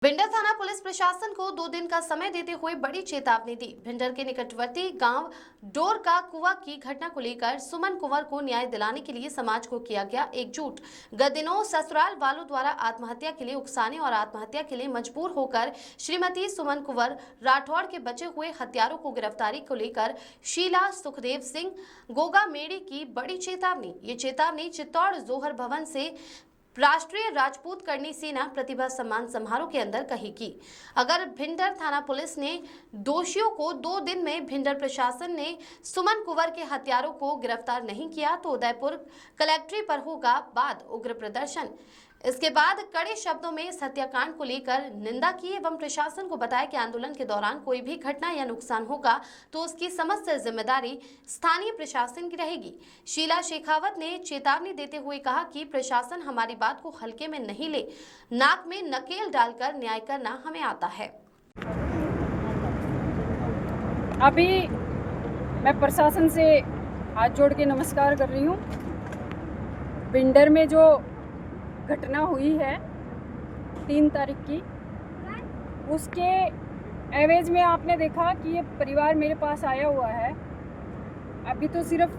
भिंडर थाना पुलिस प्रशासन को 2 दिन का समय देते हुए बड़ी चेतावनी दी। भिंडर के निकटवर्ती गांव डोर का कुआं की घटना को लेकर सुमन कुंवर को न्याय दिलाने के लिए समाज को किया गया एकजुट। गत दिनों ससुराल वालों द्वारा आत्महत्या के लिए उकसाने और आत्महत्या के लिए मजबूर होकर श्रीमती सुमन कुंवर राठौड़ के बचे हुए हत्यारों को गिरफ्तारी को लेकर शीला सुखदेव सिंह गोगा मेड़ी की बड़ी चेतावनी। ये चेतावनी चित्तौड़ जोहर भवन से राष्ट्रीय राजपूत करनी सेना प्रतिभा सम्मान समारोह के अंदर कही कि अगर भिंडर थाना पुलिस ने दोषियों को 2 दिन में भिंडर प्रशासन ने सुमन कुंवर के हत्यारों को गिरफ्तार नहीं किया तो उदयपुर कलेक्ट्री पर होगा बाद उग्र प्रदर्शन। इसके बाद कड़े शब्दों में इस हत्याकांड को लेकर निंदा की एवं प्रशासन को बताया कि आंदोलन के दौरान कोई भी घटना या नुकसान होगा तो उसकी समस्त जिम्मेदारी स्थानीय प्रशासन की रहेगी। शीला शेखावत ने चेतावनी देते हुए कहा कि प्रशासन हमारी बात को हल्के में नहीं ले, नाक में नकेल डालकर न्याय करना हमें आता है। अभी मैं प्रशासन से हाथ जोड़ के नमस्कार कर रही हूँ। भिंडर में जो घटना हुई है 3 तारीख की, उसके एवज में आपने देखा कि ये परिवार मेरे पास आया हुआ है। अभी तो सिर्फ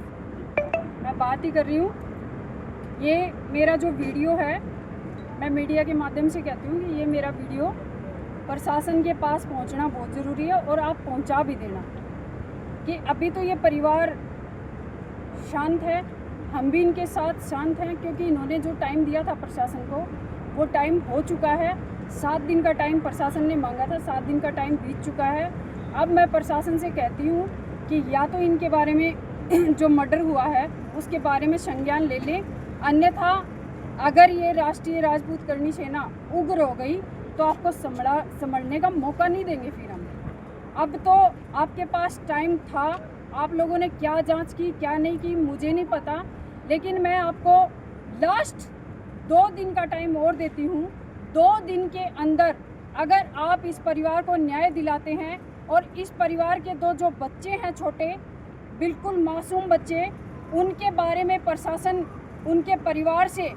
मैं बात ही कर रही हूँ। ये मेरा जो वीडियो है, मैं मीडिया के माध्यम से कहती हूँ कि ये मेरा वीडियो प्रशासन के पास पहुँचना बहुत ज़रूरी है और आप पहुँचा भी देना कि अभी तो ये परिवार शांत है, हम भी इनके साथ शांत हैं, क्योंकि इन्होंने जो टाइम दिया था प्रशासन को वो टाइम हो चुका है। 7 दिन का टाइम प्रशासन ने मांगा था, 7 दिन का टाइम बीत चुका है। अब मैं प्रशासन से कहती हूँ कि या तो इनके बारे में जो मर्डर हुआ है उसके बारे में संज्ञान ले लें, अन्यथा अगर ये राष्ट्रीय राजपूत करनी सेना उग्र हो गई तो आपको संभलने का मौका नहीं देंगे। फिर हम अब तो आपके पास टाइम था, आप लोगों ने क्या जांच की क्या नहीं की मुझे नहीं पता, लेकिन मैं आपको लास्ट 2 दिन का टाइम और देती हूँ। 2 दिन के अंदर अगर आप इस परिवार को न्याय दिलाते हैं और इस परिवार के 2 जो बच्चे हैं छोटे, बिल्कुल मासूम बच्चे, उनके बारे में प्रशासन उनके परिवार से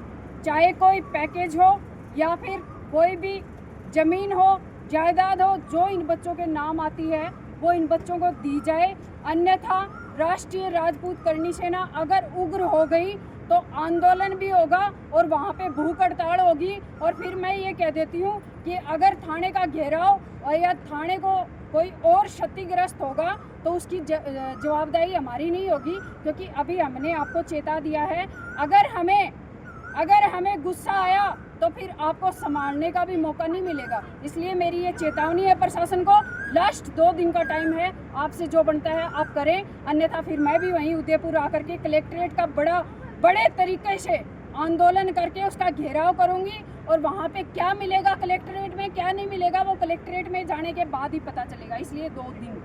चाहे कोई पैकेज हो या फिर कोई भी ज़मीन हो जायदाद हो जो इन बच्चों के नाम आती है वो इन बच्चों को दी जाए, अन्यथा राष्ट्रीय राजपूत करनी सेना अगर उग्र हो गई तो आंदोलन भी होगा और वहाँ पे भूख हड़ताल होगी। और फिर मैं ये कह देती हूँ कि अगर थाने का घेराव और या थाने को कोई और क्षतिग्रस्त होगा तो उसकी जवाबदारी हमारी नहीं होगी, क्योंकि अभी हमने आपको चेता दिया है। अगर हमें गुस्सा आया तो फिर आपको संभालने का भी मौका नहीं मिलेगा। इसलिए मेरी ये चेतावनी है प्रशासन को, लास्ट 2 दिन का टाइम है, आपसे जो बनता है आप करें, अन्यथा फिर मैं भी वहीं उदयपुर आकर के कलेक्ट्रेट का बड़े तरीके से आंदोलन करके उसका घेराव करूंगी और वहाँ पे क्या मिलेगा कलेक्ट्रेट में क्या नहीं मिलेगा वो कलेक्ट्रेट में जाने के बाद ही पता चलेगा। इसलिए 2 दिन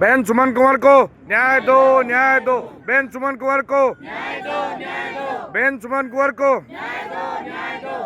बहन सुमन कुंवर को न्याय दो, न्याय दो। बहन सुमन कुंवर को न्याय दो, न्याय दो। बहन सुमन कुंवर को न्याय दो, न्याय दो।